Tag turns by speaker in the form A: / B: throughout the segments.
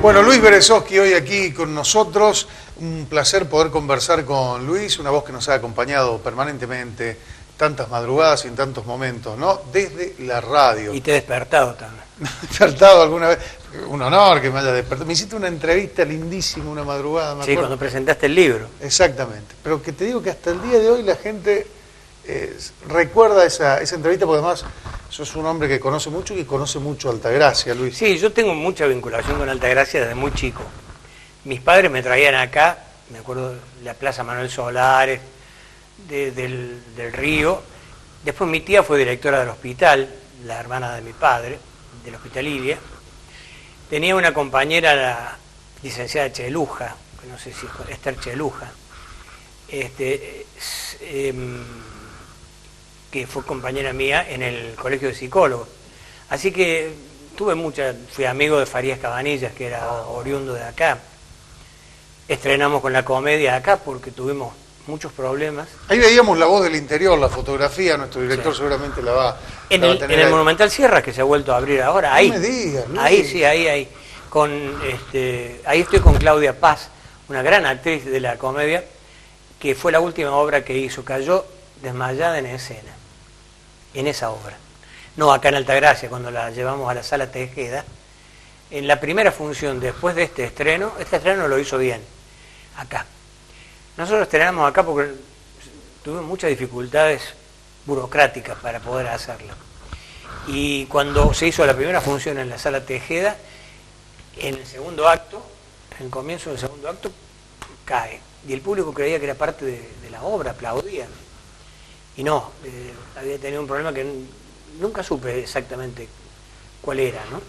A: Bueno, Luis Berezovsky hoy aquí con nosotros. Un placer poder conversar con Luis, una voz que nos ha acompañado permanentemente tantas madrugadas y en tantos momentos, ¿no? Desde la radio.
B: Y te he despertado también.
A: ¿Despertado alguna vez? Un honor que me haya despertado. Me hiciste una entrevista lindísima una madrugada, me acuerdo.
B: Sí, cuando presentaste el libro.
A: Exactamente. Pero que te digo que hasta el día de hoy la gente recuerda esa entrevista, porque además sos un hombre que conoce mucho y que conoce mucho Altagracia, Luis.
B: Sí, yo tengo mucha vinculación con Altagracia desde muy chico. Mis padres me traían acá, me acuerdo de la Plaza Manuel Solares, del Río. Después mi tía fue directora del hospital, la hermana de mi padre, del Hospital Ilia. Tenía una compañera, la licenciada Cheluja, que no sé si es Esther Cheluja, que fue compañera mía en el Colegio de Psicólogos. Así que fui amigo de Farías Cabanillas, que era oriundo de acá. Estrenamos con la comedia acá porque tuvimos muchos problemas.
A: Ahí veíamos La Voz del Interior, la fotografía, nuestro director
B: sí.
A: Seguramente la va a
B: tener. En el Monumental Sierra, que se ha vuelto a abrir ahora, ahí.
A: No me digas, Luis.
B: Ahí sí, ahí. Ahí estoy con Claudia Paz, una gran actriz de la comedia, que fue la última obra que hizo. Cayó desmayada en escena, en esa obra. No acá en Altagracia, cuando la llevamos a la Sala Tejeda. En la primera función, después de este estreno lo hizo bien, acá. Nosotros estrenamos acá porque tuvimos muchas dificultades burocráticas para poder hacerlo. Y cuando se hizo la primera función en la Sala Tejeda, en el segundo acto, en el comienzo del segundo acto, cae. Y el público creía que era parte de la obra, aplaudían. Y no, había tenido un problema que nunca supe exactamente cuál era, ¿no?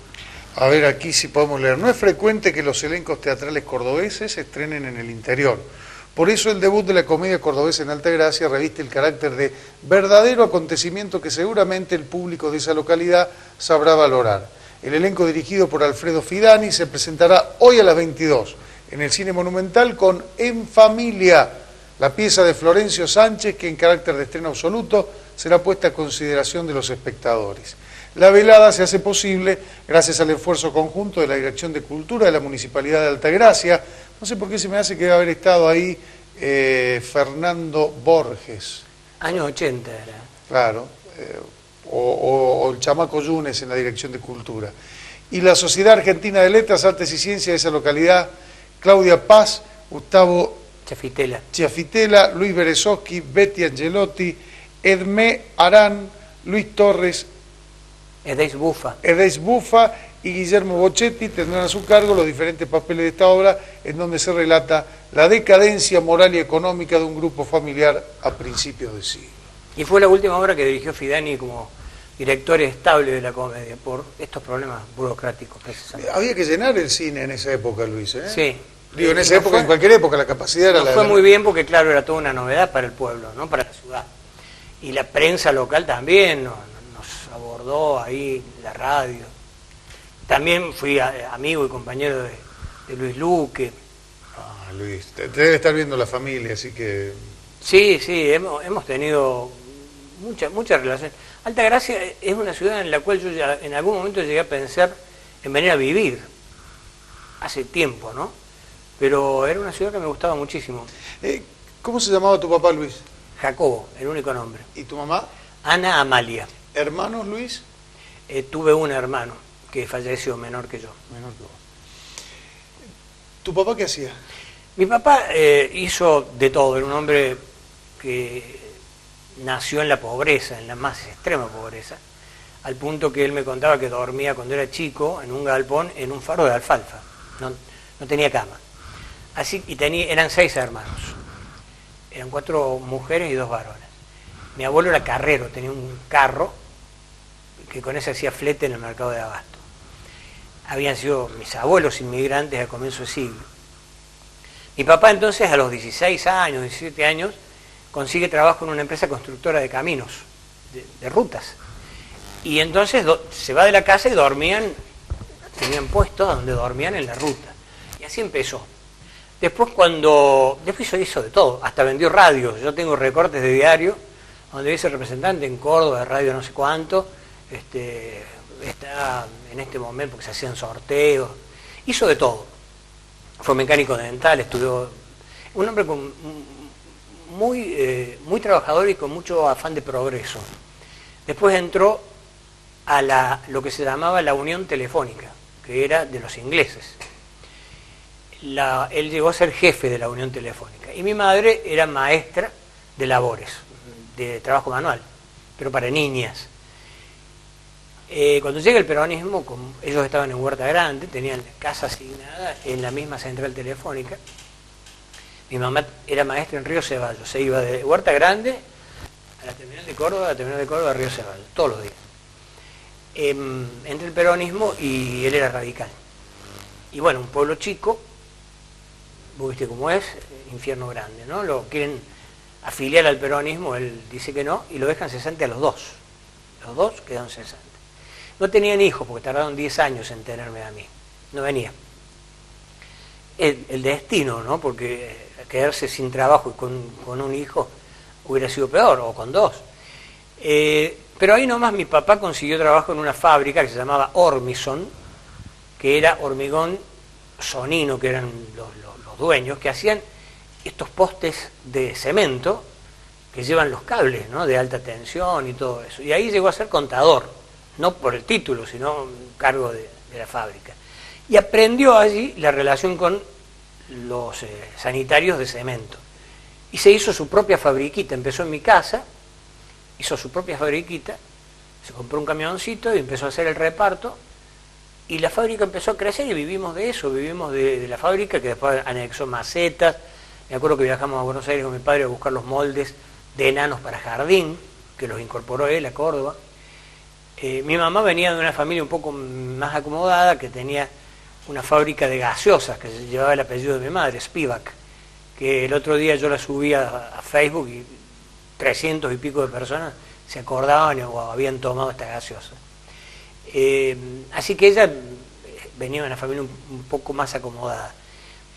A: A ver, aquí sí podemos leer. No es frecuente que los elencos teatrales cordobeses se estrenen en el interior. Por eso el debut de la comedia cordobesa en Altagracia reviste el carácter de verdadero acontecimiento que seguramente el público de esa localidad sabrá valorar. El elenco dirigido por Alfredo Fidani se presentará hoy a las 22 en el Cine Monumental con En Familia, la pieza de Florencio Sánchez que en carácter de estreno absoluto será puesta a consideración de los espectadores. La velada se hace posible gracias al esfuerzo conjunto de la Dirección de Cultura de la Municipalidad de Altagracia. No sé por qué se me hace que debe haber estado ahí Fernando Borges.
B: Años 80 era.
A: Claro, o el chamaco Yunes en la Dirección de Cultura. Y la Sociedad Argentina de Letras, Artes y Ciencias de esa localidad, Claudia Paz, Gustavo Chiafitela, Luis Berezovsky, Betty Angelotti, Edmé Arán, Luis Torres,
B: Edeis
A: Bufa y Guillermo Bochetti tendrán a su cargo los diferentes papeles de esta obra en donde se relata la decadencia moral y económica de un grupo familiar a principios de siglo.
B: Y fue la última obra que dirigió Fidani como director estable de la comedia por estos problemas burocráticos.
A: Había que llenar el cine en esa época, Luis, ¿eh?
B: Sí.
A: Digo, en esa época, en cualquier época, la capacidad era
B: fue muy bien porque, claro, era toda una novedad para el pueblo, ¿no? Para la ciudad. Y la prensa local también nos abordó ahí, la radio. También fui amigo y compañero de Luis Luque.
A: Ah, Luis, te debe estar viendo la familia, así que...
B: Sí, hemos tenido mucha relación. Altagracia es una ciudad en la cual yo ya en algún momento llegué a pensar en venir a vivir. Hace tiempo, ¿no? Pero era una ciudad que me gustaba muchísimo.
A: ¿Cómo se llamaba tu papá, Luis?
B: Jacobo, el único nombre.
A: ¿Y tu mamá?
B: Ana Amalia.
A: ¿Hermanos, Luis?
B: Tuve un hermano que falleció menor que yo.
A: Menor que vos. ¿Tu papá qué hacía?
B: Mi papá hizo de todo, era un hombre que nació en la pobreza, en la más extrema pobreza, al punto que él me contaba que dormía cuando era chico en un galpón, en un faro de alfalfa, no tenía cama. Así, eran 6 hermanos, eran 4 mujeres y 2 varones. Mi abuelo era carrero, tenía un carro que con ese hacía flete en el mercado de abasto. Habían sido mis abuelos inmigrantes a comienzo de siglo. Mi papá entonces a los 16 años, 17 años, consigue trabajo en una empresa constructora de caminos, de rutas. Y entonces se va de la casa y tenían puestos donde dormían en la ruta. Y así empezó. Después hizo de todo, hasta vendió radios. Yo tengo recortes de diario, donde dice representante en Córdoba, de radio no sé cuánto, está en este momento porque se hacían sorteos. Hizo de todo. Fue mecánico dental, estudió... Un hombre muy trabajador y con mucho afán de progreso. Después entró a lo que se llamaba la Unión Telefónica, que era de los ingleses. Él llegó a ser jefe de la Unión Telefónica. Y mi madre era maestra de labores, de trabajo manual, pero para niñas. Cuando llega el peronismo, ellos estaban en Huerta Grande, tenían casa asignada en la misma central telefónica. Mi mamá era maestra en Río Ceballos, se iba de Huerta Grande a la terminal de Córdoba, a Río Ceballos, todos los días. Entre el peronismo y él era radical. Y bueno, un pueblo chico, vos viste cómo es, infierno grande, ¿no? Lo quieren afiliar al peronismo, él dice que no, y lo dejan cesante a los dos. Los dos quedaron cesantes. No tenían hijos porque tardaron 10 años en tenerme a mí. No venía. El destino, ¿no? Porque quedarse sin trabajo y con un hijo hubiera sido peor, o con dos. Pero ahí nomás mi papá consiguió trabajo en una fábrica que se llamaba Ormison, que era hormigón sonino, que eran los dueños, que hacían estos postes de cemento que llevan los cables, ¿no? De alta tensión y todo eso. Y ahí llegó a ser contador, no por el título, sino cargo de la fábrica. Y aprendió allí la relación con los sanitarios de cemento. Y se hizo su propia fabriquita, empezó en mi casa, hizo su propia fabriquita, se compró un camioncito y empezó a hacer el reparto, y la fábrica empezó a crecer y vivimos de eso, vivimos de la fábrica, que después anexó macetas. Me acuerdo que viajamos a Buenos Aires con mi padre a buscar los moldes de enanos para jardín, que los incorporó él a Córdoba. Mi mamá venía de una familia un poco más acomodada, que tenía una fábrica de gaseosas, que llevaba el apellido de mi madre, Spivak, que el otro día yo la subí a Facebook y 300 y pico de personas se acordaban o habían tomado esta gaseosa. Así que ella venía de una familia un poco más acomodada.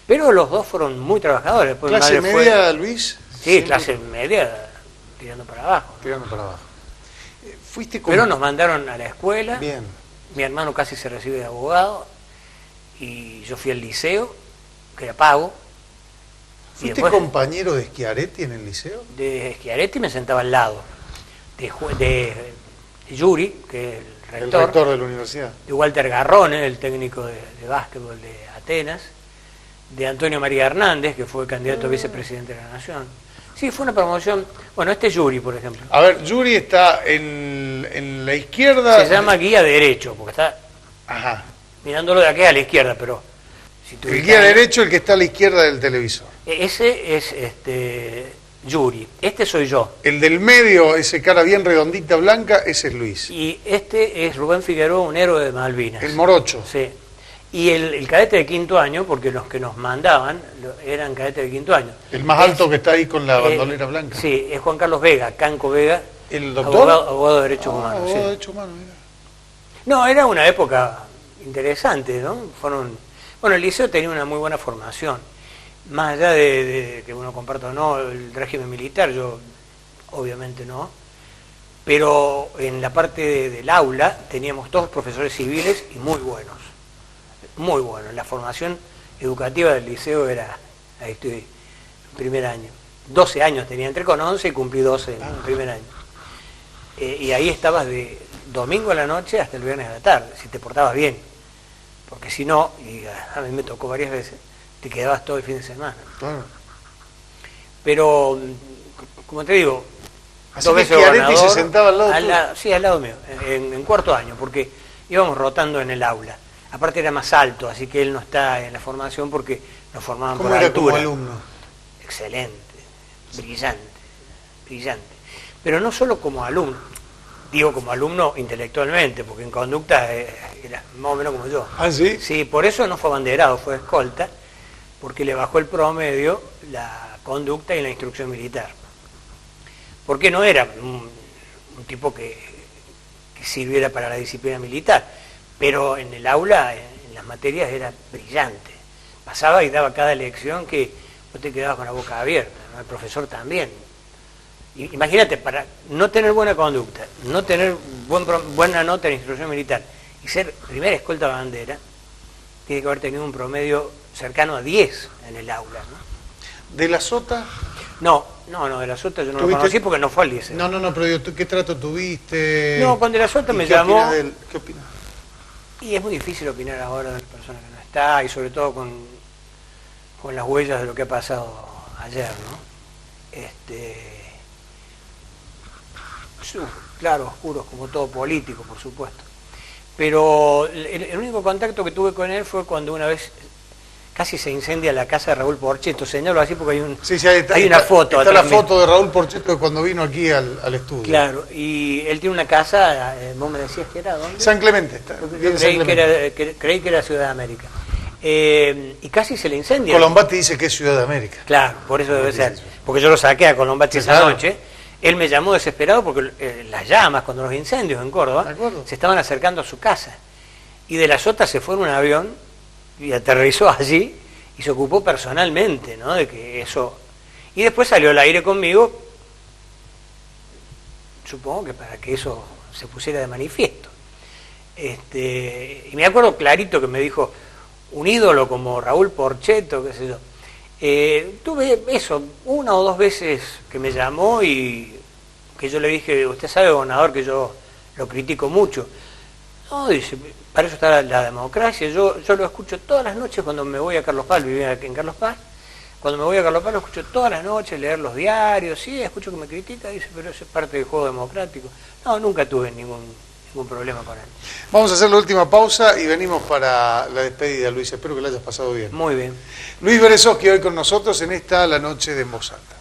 B: Pero los dos fueron muy trabajadores. Después
A: ¿Clase media, Luis?
B: Sí, siempre. Clase media, tirando para abajo.
A: Tirando para abajo.
B: Pero nos mandaron a la escuela.
A: Bien.
B: Mi hermano casi se recibe de abogado. Y yo fui al liceo, que era pago.
A: ¿Fuiste compañero de Schiaretti en el liceo?
B: De Schiaretti me sentaba al lado. De Yuri, que es el
A: rector de la universidad.
B: De Walter Garrone, el técnico de básquetbol de Atenas. De Antonio María Hernández, que fue candidato a vicepresidente de la Nación. Sí, fue una promoción. Bueno, este es Yuri, por ejemplo.
A: A ver, Yuri está en la izquierda.
B: Se llama guía derecho, porque está mirándolo de aquí a la izquierda, pero...
A: El guía derecho, el que está a la izquierda del televisor.
B: Ese es Yuri. Este soy yo.
A: El del medio, ese cara bien redondita, blanca, ese es Luis.
B: Y este es Rubén Figueroa, un héroe de Malvinas.
A: El morocho.
B: Sí. Y el cadete de quinto año, porque los que nos mandaban eran cadetes de quinto año.
A: El más alto que está ahí con la bandolera blanca.
B: Sí, es Juan Carlos Vega, Canco Vega.
A: ¿El doctor?
B: Abogado de Derechos Humanos.
A: Abogado
B: sí.
A: de Derechos Humanos, mira.
B: No, era una época interesante, ¿no? Bueno, el liceo tenía una muy buena formación. Más allá de que uno comparta o no el régimen militar, yo obviamente no. Pero en la parte del aula teníamos todos profesores civiles y muy buenos. Muy buenos. La formación educativa del liceo era, ahí estoy, en primer año. 12 años tenía, entré con 11 y cumplí 12 en el primer año. Y ahí estabas de domingo a la noche hasta el viernes a la tarde, si te portabas bien. Porque si no, y a mí me tocó varias veces, te quedabas todo el fin de semana.
A: Claro.
B: Pero, como te digo,
A: así que Schiaretti se sentaba al lado
B: sí, al lado mío, en cuarto año, porque íbamos rotando en el aula. Aparte era más alto, así que él no está en la formación porque nos formaban por altura.
A: ¿Cómo era como alumno?
B: Excelente, brillante. Pero no solo como alumno, digo como alumno intelectualmente, porque en conducta era más o menos como yo.
A: ¿Ah, sí?
B: Sí, por eso no fue abanderado, fue escolta, porque le bajó el promedio la conducta y la instrucción militar. Porque no era un tipo que sirviera para la disciplina militar, pero en el aula, en las materias, era brillante. Pasaba y daba cada lección que vos te quedabas con la boca abierta, ¿no? El profesor también. Imagínate, para no tener buena conducta, no tener buena nota en instrucción militar y ser primera escolta bandera, tiene que haber tenido un promedio cercano a 10 en el aula, ¿no?
A: ¿De la Sota?
B: No, de la Sota yo no lo conocí porque no fue al liceo.
A: No, pero digo, ¿qué trato tuviste?
B: No, con De la Sota me
A: ¿Qué
B: llamó.
A: opinas de él? ¿Qué opinas?
B: Y es muy difícil opinar ahora de la persona que no está, y sobre todo con las huellas de lo que ha pasado ayer, ¿no? Claro, oscuros como todo político, por supuesto. Pero el único contacto que tuve con él fue cuando una vez casi se incendia la casa de Raúl Porchetto. Señalo así porque hay una foto.
A: Está la foto de Raúl Porchetto cuando vino aquí al estudio.
B: Claro, y él tiene una casa, vos me decías que era, ¿dónde?
A: San Clemente.
B: Creí que era Ciudad de América. Y casi se le incendia.
A: Colombati dice que es Ciudad de América.
B: Claro, por eso debe ser. Porque yo lo saqué a Colombati esa noche. Él me llamó desesperado porque las llamas, cuando los incendios en Córdoba, se estaban acercando a su casa. Y De la Sota se fue en un avión y aterrizó allí y se ocupó personalmente, ¿no? De que eso. Y después salió al aire conmigo, supongo que para que eso se pusiera de manifiesto. Y me acuerdo clarito que me dijo, un ídolo como Raúl Porchetto, qué sé yo. Tuve eso, una o dos veces que me llamó y que yo le dije, usted sabe, gobernador, que yo lo critico mucho. No, dice, para eso está la democracia. Yo lo escucho todas las noches cuando me voy a Carlos Paz, vivía aquí en Carlos Paz. Cuando me voy a Carlos Paz lo escucho todas las noches, leer los diarios, sí, escucho que me critica, dice, pero eso es parte del juego democrático. No, nunca tuve ningún problema con él.
A: Vamos a hacer la última pausa y venimos para la despedida, Luis. Espero que la hayas pasado bien.
B: Muy bien.
A: Luis Berezovsky hoy con nosotros en esta La Noche de En Voz Alta.